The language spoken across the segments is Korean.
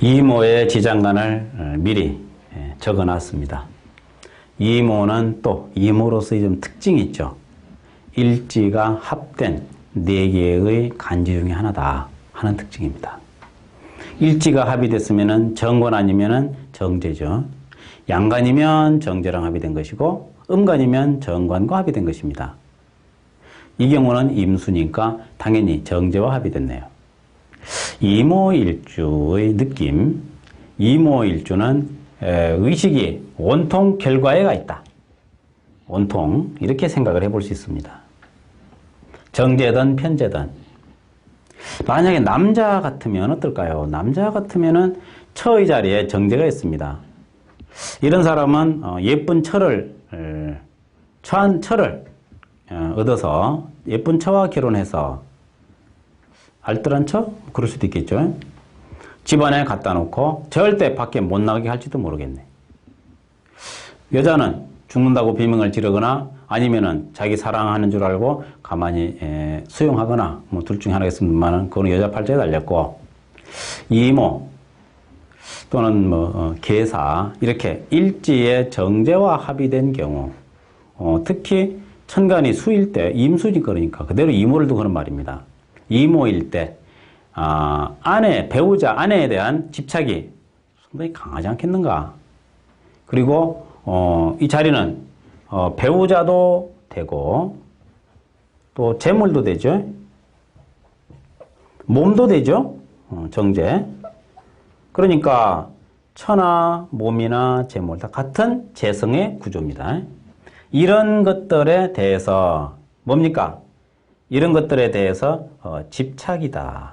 이모의 지장간을 미리 적어놨습니다. 이모는 또 이모로서의 좀 특징이 있죠. 일지가 합된 4개의 간지 중에 하나다 하는 특징입니다. 일지가 합의됐으면 정관 아니면 정제죠. 양간이면 정제랑 합의된 것이고 음간이면 정관과 합의된 것입니다. 이 경우는 임수니까 당연히 정제와 합의됐네요. 이모일주의 느낌, 이모일주는 의식이 온통 결과에가 있다. 온통 이렇게 생각을 해볼 수 있습니다. 정제든 편제든. 만약에 남자 같으면 어떨까요? 남자 같으면은 처의 자리에 정제가 있습니다. 이런 사람은 예쁜 처를 처한 처를 얻어서 예쁜 처와 결혼해서 알뜰한 처? 그럴 수도 있겠죠. 집안에 갖다 놓고 절대 밖에 못 나가게 할지도 모르겠네. 여자는 죽는다고 비명을 지르거나 아니면은 자기 사랑하는 줄 알고 가만히 수용하거나 뭐 둘 중에 하나겠습니다만 그거는 여자 팔자에 달렸고, 이모 또는 계사 이렇게 일지의 정제와 합의된 경우, 특히 천간이 수일 때 임수니 그러니까 그대로 이모를 두고 그런 말입니다. 이모일 때 아내, 배우자, 아내에 대한 집착이 상당히 강하지 않겠는가. 그리고 이 자리는 배우자도 되고 또 재물도 되죠. 몸도 되죠. 정제. 그러니까 처나 몸이나 재물 다 같은 재성의 구조입니다. 이런 것들에 대해서 뭡니까? 이런 것들에 대해서 집착이다.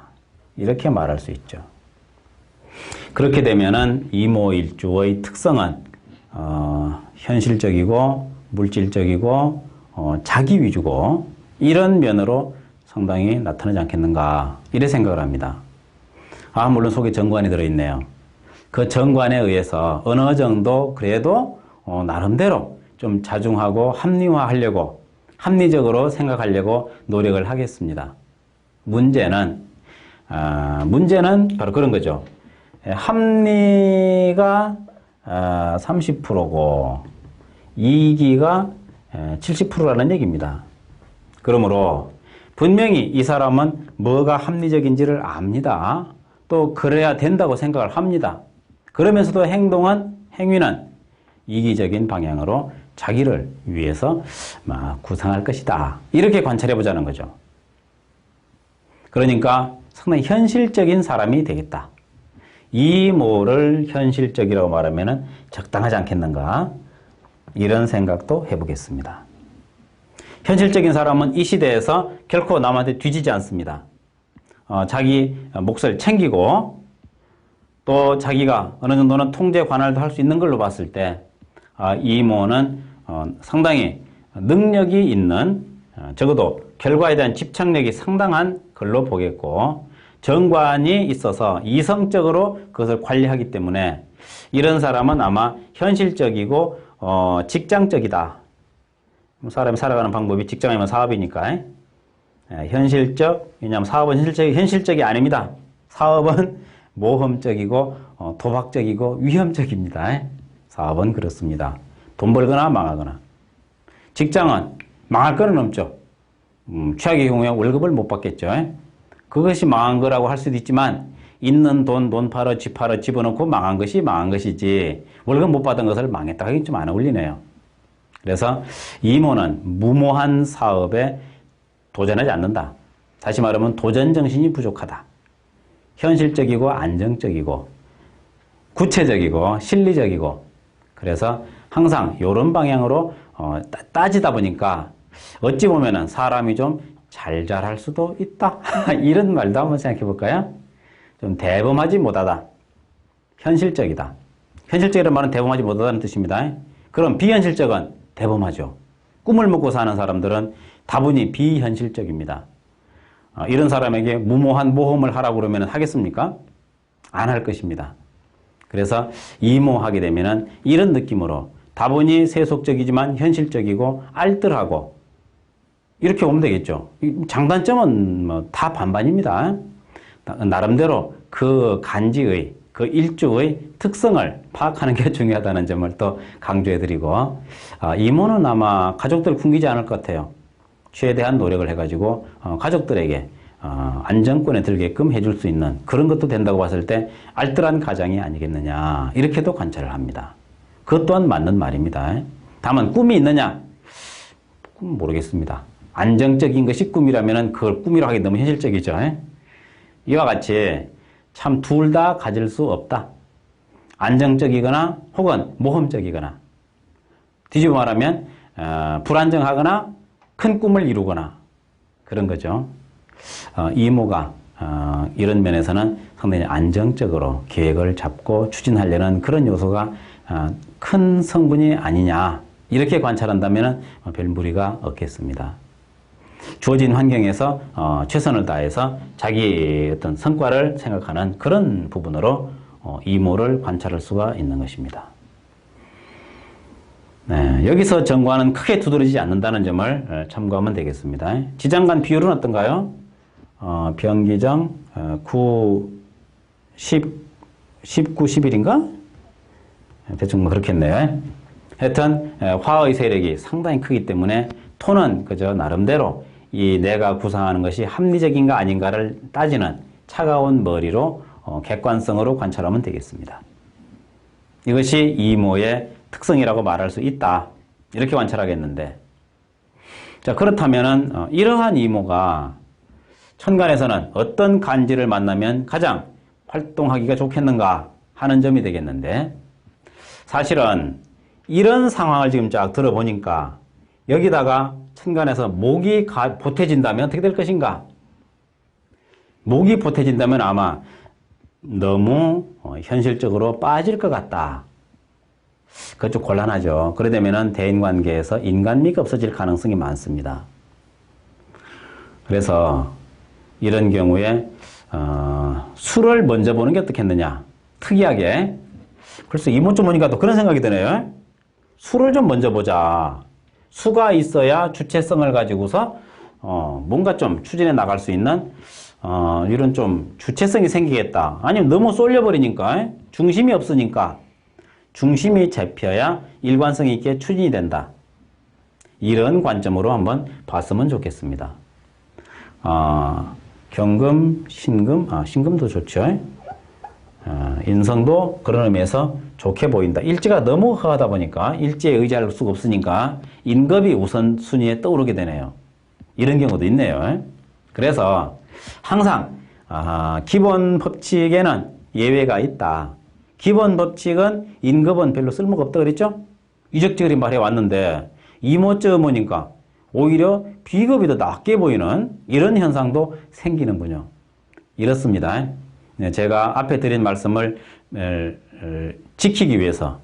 이렇게 말할 수 있죠. 그렇게 되면은 이모일주의 특성은 현실적이고 물질적이고 자기 위주고 이런 면으로 상당히 나타나지 않겠는가 이래 생각을 합니다. 물론 속에 정관이 들어있네요. 그 정관에 의해서 어느 정도 그래도 나름대로 좀 자중하고 합리화하려고 합리적으로 생각하려고 노력을 하겠습니다. 문제는 바로 그런 거죠. 합리가 30%고 이기가 70%라는 얘기입니다. 그러므로 분명히 이 사람은 뭐가 합리적인지를 압니다. 또 그래야 된다고 생각을 합니다. 그러면서도 행위는 이기적인 방향으로 자기를 위해서 구상할 것이다. 이렇게 관찰해 보자는 거죠. 그러니까 상당히 현실적인 사람이 되겠다. 이모를 현실적이라고 말하면 적당하지 않겠는가? 이런 생각도 해보겠습니다. 현실적인 사람은 이 시대에서 결코 남한테 뒤지지 않습니다. 자기 몫을 챙기고 또 자기가 어느 정도는 통제 관할도 할 수 있는 걸로 봤을 때 이모는 상당히 능력이 있는, 적어도 결과에 대한 집착력이 상당한 걸로 보겠고, 정관이 있어서 이성적으로 그것을 관리하기 때문에 이런 사람은 아마 현실적이고 직장적이다. 사람이 살아가는 방법이 직장이면 사업이니까 현실적, 왜냐하면 사업은 현실적이 아닙니다. 사업은 모험적이고 도박적이고 위험적입니다. 사업은 그렇습니다. 돈 벌거나 망하거나. 직장은 망할 거는 없죠. 최악의 경우에 월급을 못 받겠죠. 그것이 망한 거라고 할 수도 있지만 있는 돈 팔아 집 팔아 집어넣고 망한 것이 망한 것이지 월급 못 받은 것을 망했다 하긴 좀 안 어울리네요. 그래서 이모는 무모한 사업에 도전하지 않는다. 다시 말하면 도전 정신이 부족하다. 현실적이고 안정적이고 구체적이고 실리적이고, 그래서 항상 이런 방향으로 따지다 보니까 어찌 보면은 사람이 좀 잘 자랄 수도 있다. 이런 말도 한번 생각해 볼까요? 좀 대범하지 못하다. 현실적이다. 현실적이라는 말은 대범하지 못하다는 뜻입니다. 그럼 비현실적은 대범하죠. 꿈을 먹고 사는 사람들은 다분히 비현실적입니다. 이런 사람에게 무모한 모험을 하라고 그러면 하겠습니까? 안 할 것입니다. 그래서 이모하게 되면은 이런 느낌으로 다분히 세속적이지만 현실적이고 알뜰하고 이렇게 오면 되겠죠. 장단점은 다 반반입니다. 나름대로 그 간지의 그 일주의 특성을 파악하는 게 중요하다는 점을 또 강조해드리고, 이모는 아마 가족들 굶기지 않을 것 같아요. 최대한 노력을 해가지고 가족들에게 안정권에 들게끔 해줄 수 있는 그런 것도 된다고 봤을 때 알뜰한 가장이 아니겠느냐, 이렇게도 관찰을 합니다. 그것 또한 맞는 말입니다. 다만 꿈이 있느냐? 꿈은 모르겠습니다. 안정적인 것이 꿈이라면 그걸 꿈이라고 하기 너무 현실적이죠. 이와 같이 참 둘 다 가질 수 없다. 안정적이거나 혹은 모험적이거나, 뒤집어 말하면 불안정하거나 큰 꿈을 이루거나 그런 거죠. 이모가 이런 면에서는 상당히 안정적으로 계획을 잡고 추진하려는 그런 요소가 큰 성분이 아니냐, 이렇게 관찰한다면 별 무리가 없겠습니다. 주어진 환경에서 최선을 다해서 자기 어떤 성과를 생각하는 그런 부분으로 이모를 관찰할 수가 있는 것입니다. 네, 여기서 정과는 크게 두드러지지 않는다는 점을 참고하면 되겠습니다. 지장간 비율은 어떤가요? 병기정 9, 10, 19, 11인가? 대충 뭐 그렇겠네요. 하여튼 화의 세력이 상당히 크기 때문에 토는 그저 나름대로 이 내가 구상하는 것이 합리적인가 아닌가를 따지는 차가운 머리로 객관성으로 관찰하면 되겠습니다. 이것이 이모의 특성이라고 말할 수 있다, 이렇게 관찰하겠는데, 자, 그렇다면은 이러한 이모가 천간에서는 어떤 간지를 만나면 가장 활동하기가 좋겠는가 하는 점이 되겠는데, 사실은 이런 상황을 지금 쫙 들어보니까 여기다가 천간에서 목이 보태진다면 어떻게 될 것인가? 목이 보태진다면 아마 너무 현실적으로 빠질 것 같다. 그것 좀 곤란하죠. 그러려면 대인관계에서 인간미가 없어질 가능성이 많습니다. 그래서 이런 경우에 수를 먼저 보는 게 어떻겠느냐. 특이하게. 글쎄 이모쯤 보니까 또 그런 생각이 드네요. 수를 좀 먼저 보자. 수가 있어야 주체성을 가지고서 뭔가 좀 추진해 나갈 수 있는 이런 좀 주체성이 생기겠다. 아니면 너무 쏠려버리니까 중심이 없으니까 중심이 잡혀야 일관성 있게 추진이 된다. 이런 관점으로 한번 봤으면 좋겠습니다. 경금, 신금, 신금도 좋죠. 인성도 그런 의미에서 좋게 보인다. 일지가 너무 허하다 보니까 일지에 의지할 수가 없으니까 인급이 우선순위에 떠오르게 되네요. 이런 경우도 있네요. 그래서 항상 기본 법칙에는 예외가 있다. 기본 법칙은 인급은 별로 쓸모가 없다 그랬죠? 이적저리 말해왔는데 이모쯤 오니까 오히려 비급이 더 낮게 보이는 이런 현상도 생기는군요. 이렇습니다. 제가 앞에 드린 말씀을 지키기 위해서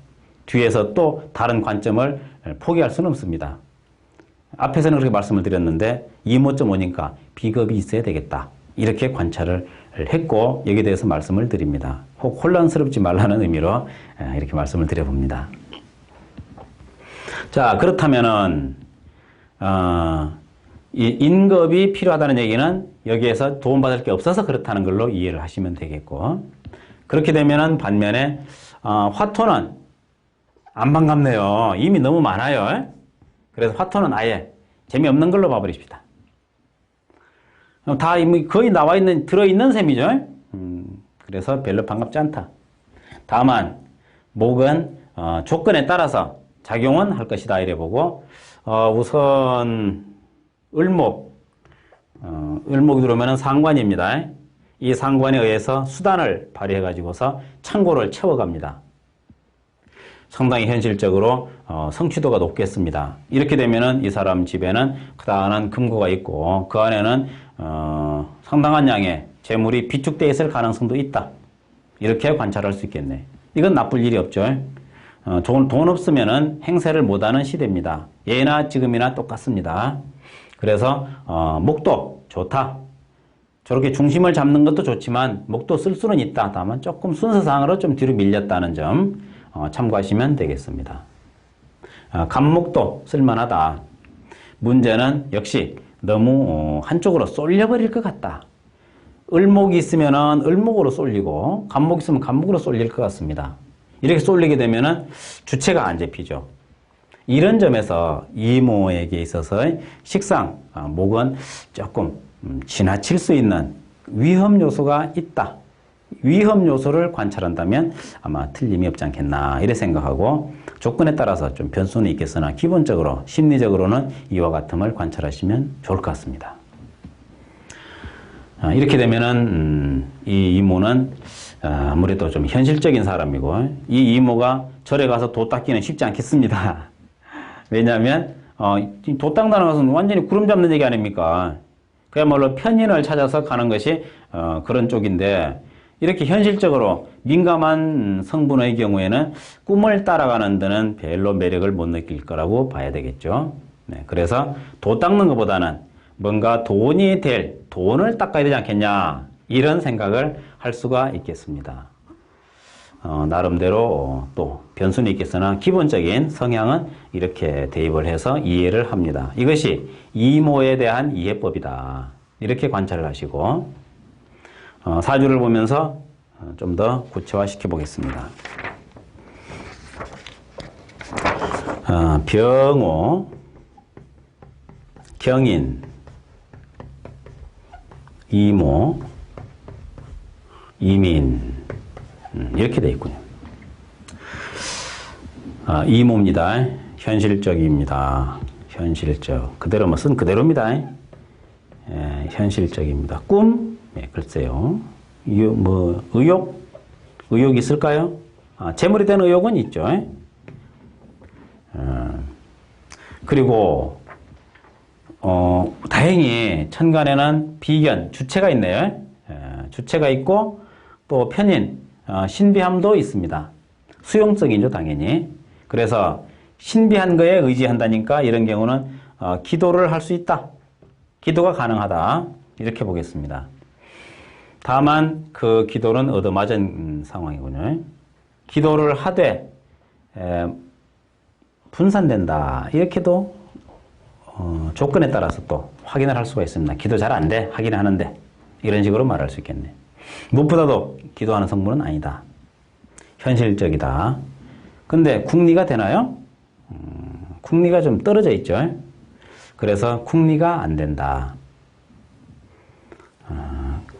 뒤에서 또 다른 관점을 포기할 수는 없습니다. 앞에서는 그렇게 말씀을 드렸는데 이모쯤 오니까 비급이 있어야 되겠다. 이렇게 관찰을 했고 여기에 대해서 말씀을 드립니다. 혹 혼란스럽지 말라는 의미로 이렇게 말씀을 드려봅니다. 자, 그렇다면은 이 인급이 필요하다는 얘기는 여기에서 도움받을 게 없어서 그렇다는 걸로 이해를 하시면 되겠고, 그렇게 되면은 반면에 화토는 안 반갑네요. 이미 너무 많아요. 그래서 화토는 아예 재미없는 걸로 봐버립시다. 다 이미 거의 나와 있는, 들어있는 셈이죠. 그래서 별로 반갑지 않다. 다만 목은 조건에 따라서 작용은 할 것이다 이래 보고, 우선 을목이 들어오면 상관입니다. 이 상관에 의해서 수단을 발휘해 가지고서 창고를 채워갑니다. 상당히 현실적으로 성취도가 높겠습니다. 이렇게 되면은 이 사람 집에는 크다란 금고가 있고 그 안에는 상당한 양의 재물이 비축되어 있을 가능성도 있다. 이렇게 관찰할 수 있겠네. 이건 나쁠 일이 없죠. 돈 없으면은 행세를 못하는 시대입니다. 예나 지금이나 똑같습니다. 그래서 목도 좋다. 저렇게 중심을 잡는 것도 좋지만 목도 쓸 수는 있다. 다만 조금 순서상으로 좀 뒤로 밀렸다는 점 참고하시면 되겠습니다. 간목도 쓸만하다. 문제는 역시 너무 한쪽으로 쏠려버릴 것 같다. 을목이 있으면은 을목으로 쏠리고 간목이 있으면 간목으로 쏠릴 것 같습니다. 이렇게 쏠리게 되면은 주체가 안 잡히죠. 이런 점에서 이모에게 있어서 식상, 목은 조금 지나칠 수 있는 위험 요소가 있다. 위험 요소를 관찰한다면 아마 틀림이 없지 않겠나 이렇게 생각하고 조건에 따라서 좀 변수는 있겠으나 기본적으로 심리적으로는 이와 같음을 관찰하시면 좋을 것 같습니다. 이렇게 되면은 이 이모는 아무래도 좀 현실적인 사람이고 이 이모가 절에 가서 도 닦기는 쉽지 않겠습니다. 왜냐하면 도 닦는 것은 완전히 구름 잡는 얘기 아닙니까? 그야말로 편인을 찾아서 가는 것이 그런 쪽인데 이렇게 현실적으로 민감한 성분의 경우에는 꿈을 따라가는 데는 별로 매력을 못 느낄 거라고 봐야 되겠죠. 네, 그래서 도 닦는 것보다는 뭔가 돈이 될 돈을 닦아야 되지 않겠냐 이런 생각을 할 수가 있겠습니다. 나름대로 또 변수는 있겠으나 기본적인 성향은 이렇게 대입을 해서 이해를 합니다. 이것이 이모에 대한 이해법이다. 이렇게 관찰을 하시고 사주를 보면서 좀 더 구체화시켜 보겠습니다. 병호, 경인, 이모, 이민 이렇게 되어 있군요. 이모입니다. 현실적입니다. 현실적. 그대로 뭐 쓴 그대로입니다. 현실적입니다. 꿈? 네, 글쎄요. 의욕? 의욕이 있을까요? 재물이 된 의욕은 있죠. 그리고, 다행히 천간에는 비견, 주체가 있네요. 주체가 있고, 또 편인, 신비함도 있습니다. 수용성이죠, 당연히. 그래서 신비한 거에 의지한다니까 이런 경우는 기도를 할 수 있다. 기도가 가능하다. 이렇게 보겠습니다. 다만 그 기도는 얻어맞은 상황이군요. 기도를 하되 분산된다. 이렇게도 조건에 따라서 또 확인을 할 수가 있습니다. 기도 잘 안 돼. 하긴 하는데. 이런 식으로 말할 수 있겠네. 무엇보다도 기도하는 성분은 아니다. 현실적이다. 근데 궁리가 되나요? 궁리가 좀 떨어져 있죠. 그래서 궁리가 안 된다.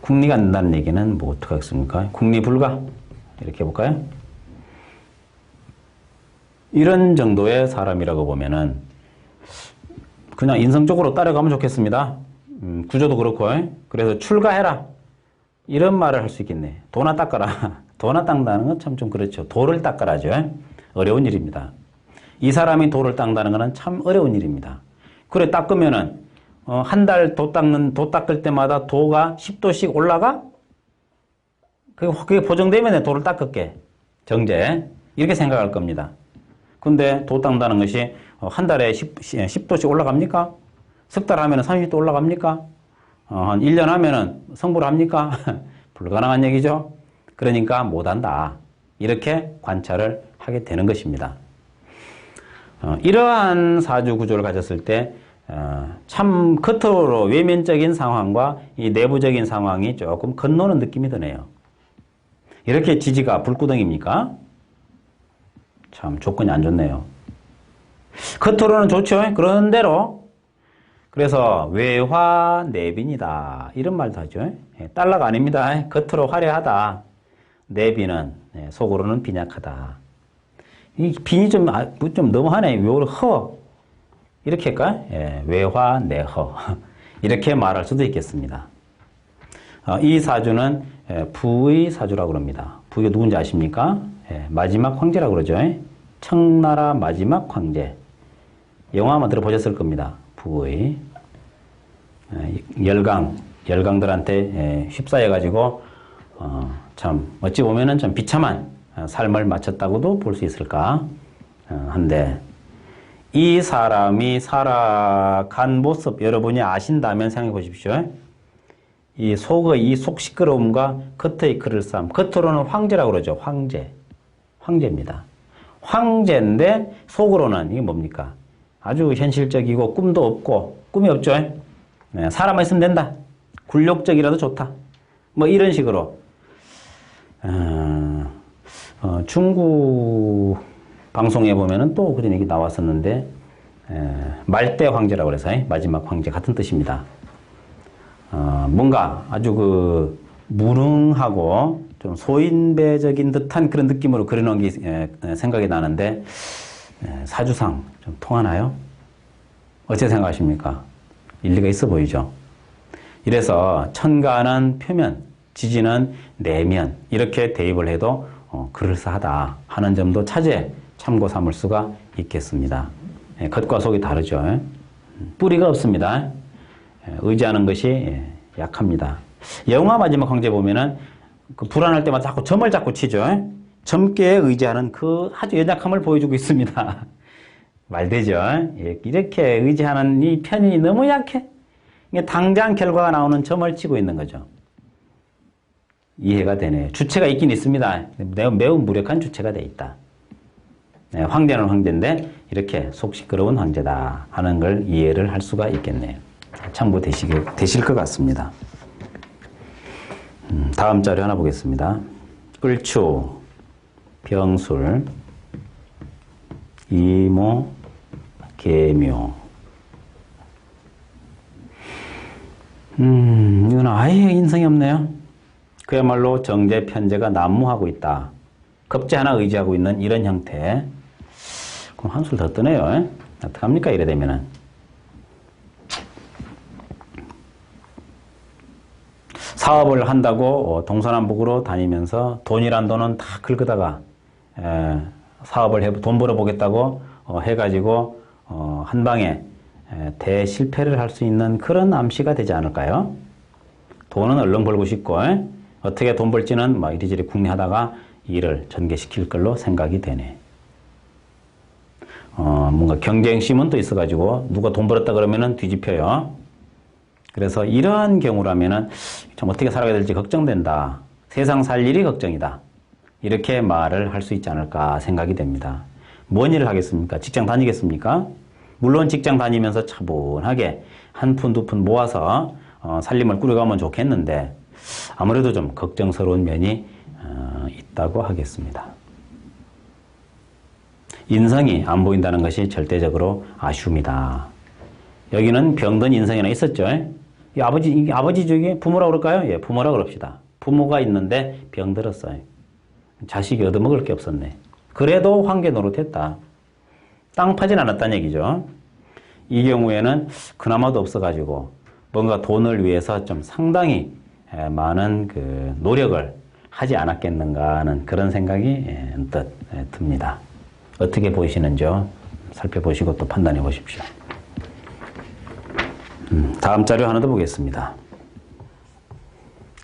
궁리가 안 된다는 얘기는 뭐 어떻게 하겠습니까? 궁리 불가? 이렇게 해볼까요? 이런 정도의 사람이라고 보면은 그냥 인성적으로 따라가면 좋겠습니다. 구조도 그렇고. 그래서 출가해라. 이런 말을 할 수 있겠네. 도나 닦아라. 도나 닦는다는 건 참 좀 그렇죠. 도를 닦아라죠. 어려운 일입니다. 이 사람이 도를 닦는다는 것은 참 어려운 일입니다. 그래 닦으면은 한 달 도 닦을 때마다 도가 10도씩 올라가? 그게 보정되면 내 도를 닦을게. 정제. 이렇게 생각할 겁니다. 근데 도 닦는다는 것이 한 달에 10도씩 올라갑니까? 석 달 하면 30도 올라갑니까? 한 1년 하면은 성불 합니까? 불가능한 얘기죠. 그러니까 못한다. 이렇게 관찰을 하게 되는 것입니다. 이러한 사주 구조를 가졌을 때 참 겉으로 외면적인 상황과 이 내부적인 상황이 조금 건너는 느낌이 드네요. 이렇게 지지가 불구덩입니까? 참 조건이 안 좋네요. 겉으로는 좋죠. 그런대로 그래서 외화내빈이다. 이런 말도 하죠. 달러가 아닙니다. 겉으로 화려하다. 내빈은 속으로는 빈약하다. 이 빈이 좀 너무하네. 허. 이렇게 할까? 외화내허. 이렇게 말할 수도 있겠습니다. 이 사주는 부의 사주라고 합니다. 부가 누군지 아십니까? 마지막 황제라고 그러죠. 청나라 마지막 황제. 영화 한번 들어보셨을 겁니다. 부의. 열강들한테 휩싸여가지고, 참, 어찌 보면은 좀 비참한 삶을 마쳤다고도 볼 수 있을까 한데, 이 사람이 살아간 모습 여러분이 아신다면 생각해 보십시오. 이 속 시끄러움과 겉의 그럴싸움. 겉으로는 황제라고 그러죠. 황제입니다. 황제인데 속으로는 이게 뭡니까? 아주 현실적이고 꿈도 없고 꿈이 없죠. 사람만 있으면 된다. 굴욕적이라도 좋다. 뭐 이런 식으로 중국 방송에 보면은 또 그런 얘기 나왔었는데 말대 황제라고 그래서 마지막 황제 같은 뜻입니다. 뭔가 아주 그 무능하고 좀 소인배적인 듯한 그런 느낌으로 그려놓은 게 생각이 나는데 사주상 좀 통하나요? 어떻게 생각하십니까? 일리가 있어 보이죠? 이래서 천간은 표면, 지지는 내면 이렇게 대입을 해도 그럴싸하다 하는 점도 차제 참고 삼을 수가 있겠습니다. 겉과 속이 다르죠. 뿌리가 없습니다. 의지하는 것이 약합니다. 영화 마지막 황제 보면은 그 불안할 때마다 자꾸 점을 자꾸 치죠. 점괘에 의지하는 그 아주 연약함을 보여주고 있습니다. 말되죠. 이렇게 의지하는 이 편이 너무 약해. 당장 결과가 나오는 점을 치고 있는 거죠. 이해가 되네요. 주체가 있긴 있습니다. 매우 무력한 주체가 돼 있다. 황제는 황제인데 이렇게 속 시끄러운 황제다 하는 걸 이해를 할 수가 있겠네요. 참고되실 것 같습니다. 다음 자료 하나 보겠습니다. 을추, 병술, 이모, 계묘. 이건 아예 인성이 없네요. 그야말로 정제, 편제가 난무하고 있다. 겁재 하나 의지하고 있는 이런 형태. 그럼 한술 더 뜨네요. 어떡합니까? 이래 되면은. 사업을 한다고 동서남북으로 다니면서 돈이란 돈은 다 긁어다가 사업을 돈 벌어보겠다고 해가지고 한 방에 대실패를 할 수 있는 그런 암시가 되지 않을까요? 돈은 얼른 벌고 싶고 어떻게 돈 벌지는 막 이리저리 궁리하다가 일을 전개시킬 걸로 생각이 되네. 뭔가 경쟁심은 또 있어가지고 누가 돈 벌었다 그러면은 뒤집혀요. 그래서 이러한 경우라면은 좀 어떻게 살아가야 될지 걱정된다. 세상 살 일이 걱정이다. 이렇게 말을 할 수 있지 않을까 생각이 됩니다. 뭔 일을 하겠습니까? 직장 다니겠습니까? 물론 직장 다니면서 차분하게 한 푼 두 푼 모아서 살림을 꾸려가면 좋겠는데 아무래도 좀 걱정스러운 면이 있다고 하겠습니다. 인성이 안 보인다는 것이 절대적으로 아쉬움이다. 여기는 병든 인성이 하나 있었죠. 이 아버지 중에 부모라고 그럴까요? 예, 부모라고 그럽시다. 부모가 있는데 병들었어요. 자식이 얻어먹을 게 없었네. 그래도 황제 노릇했다. 땅 파진 않았다는 얘기죠. 이 경우에는 그나마도 없어가지고 뭔가 돈을 위해서 좀 상당히 많은 그 노력을 하지 않았겠는가 하는 그런 생각이 언뜻 듭니다. 어떻게 보이시는지요? 살펴보시고 또 판단해 보십시오. 다음 자료 하나 더 보겠습니다.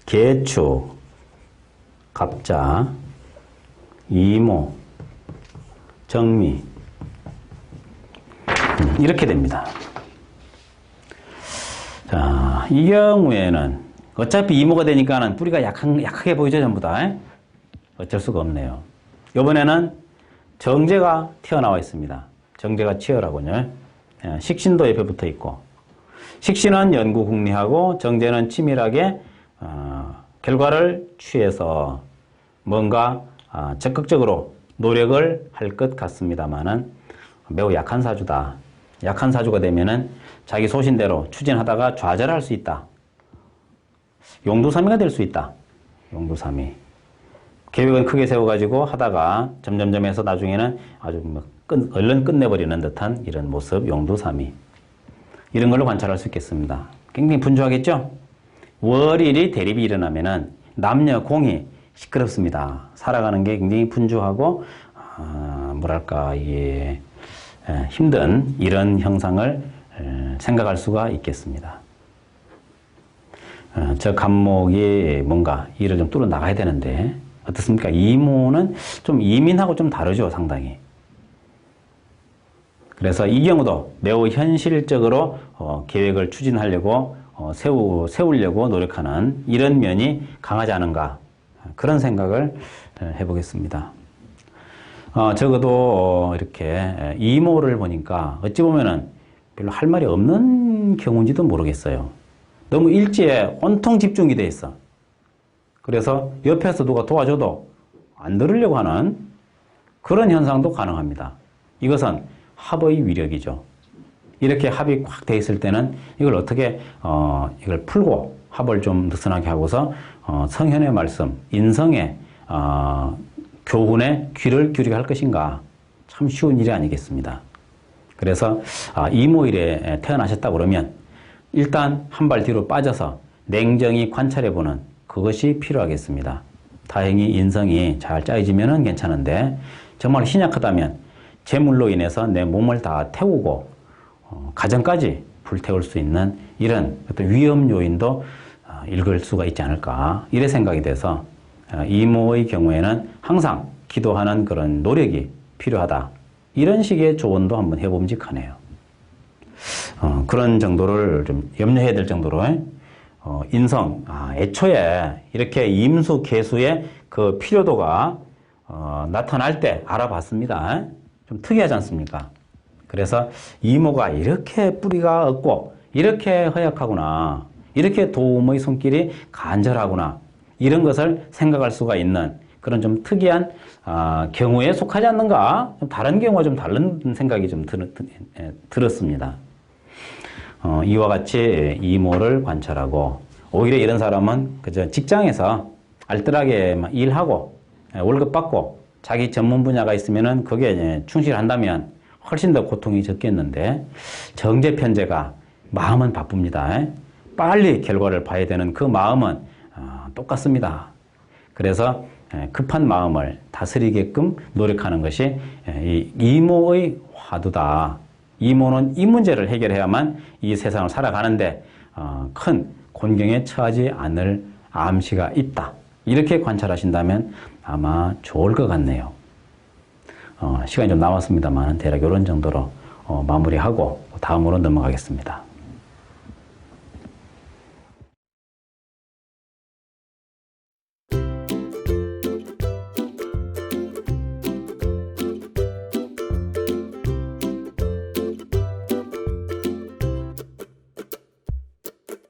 계축, 갑자, 이모, 정미 이렇게 됩니다. 자, 이 경우에는 어차피 이모가 되니까는 뿌리가 약하게 보이죠, 전부 다. 어쩔 수가 없네요. 이번에는 정제가 튀어나와 있습니다. 정제가 치열하군요. 식신도 옆에 붙어 있고, 식신은 연구궁리하고 정제는 치밀하게 결과를 취해서 뭔가 적극적으로 노력을 할 것 같습니다만은 매우 약한 사주다. 약한 사주가 되면은 자기 소신대로 추진하다가 좌절할 수 있다. 용두사미가 될 수 있다. 용두사미. 계획은 크게 세워가지고 하다가 점점점 해서 나중에는 아주 얼른 끝내버리는 듯한 이런 모습, 용두사미. 이런 걸로 관찰할 수 있겠습니다. 굉장히 분주하겠죠? 월일이 대립이 일어나면은 남녀 공이 시끄럽습니다. 살아가는 게 굉장히 분주하고, 뭐랄까, 이게 힘든 이런 형상을 생각할 수가 있겠습니다. 저 간목이 뭔가 일을 좀 뚫어 나가야 되는데, 어떻습니까? 이모는 좀 이민하고 좀 다르죠, 상당히. 그래서 이 경우도 매우 현실적으로 계획을 추진하려고 세우려고 노력하는 이런 면이 강하지 않은가 그런 생각을 해보겠습니다. 적어도 이렇게 이모를 보니까 어찌 보면은 별로 할 말이 없는 경우인지도 모르겠어요. 너무 일지에 온통 집중이 돼 있어. 그래서 옆에서 누가 도와줘도 안 들으려고 하는 그런 현상도 가능합니다. 이것은 합의 위력이죠. 이렇게 합이 꽉 돼 있을 때는 이걸 어떻게 이걸 풀고 합을 좀 느슨하게 하고서 성현의 말씀, 인성의 교훈에 귀를 기울이게 할 것인가, 참 쉬운 일이 아니겠습니다. 그래서 이모일에 태어나셨다 그러면 일단 한 발 뒤로 빠져서 냉정히 관찰해보는 그것이 필요하겠습니다. 다행히 인성이 잘 짜여지면 괜찮은데 정말 희약하다면 재물로 인해서 내 몸을 다 태우고 가정까지 불태울 수 있는 이런 어떤 위험 요인도 읽을 수가 있지 않을까, 이래 생각이 돼서 이모의 경우에는 항상 기도하는 그런 노력이 필요하다, 이런 식의 조언도 한번 해봄직하네요. 그런 정도를 좀 염려해야 될 정도로 인성, 애초에 이렇게 임수, 계수의 그 필요도가 나타날 때 알아봤습니다. 좀 특이하지 않습니까? 그래서 이모가 이렇게 뿌리가 없고 이렇게 허약하구나, 이렇게 도움의 손길이 간절하구나, 이런 것을 생각할 수가 있는 그런 좀 특이한 경우에 속하지 않는가, 좀 다른 경우와 좀 다른 생각이 좀 들었습니다. 이와 같이 이모를 관찰하고, 오히려 이런 사람은 그저 직장에서 알뜰하게 일하고 월급 받고 자기 전문 분야가 있으면은 거기에 충실한다면 훨씬 더 고통이 적겠는데, 정제 편제가 마음은 바쁩니다. 빨리 결과를 봐야 되는 그 마음은 똑같습니다. 그래서 급한 마음을 다스리게끔 노력하는 것이 이 이모의 화두다. 이모는 이 문제를 해결해야만 이 세상을 살아가는데 큰 곤경에 처하지 않을 암시가 있다. 이렇게 관찰하신다면 아마 좋을 것 같네요. 시간이 좀 남았습니다만 대략 이런 정도로 마무리하고 다음으로 넘어가겠습니다.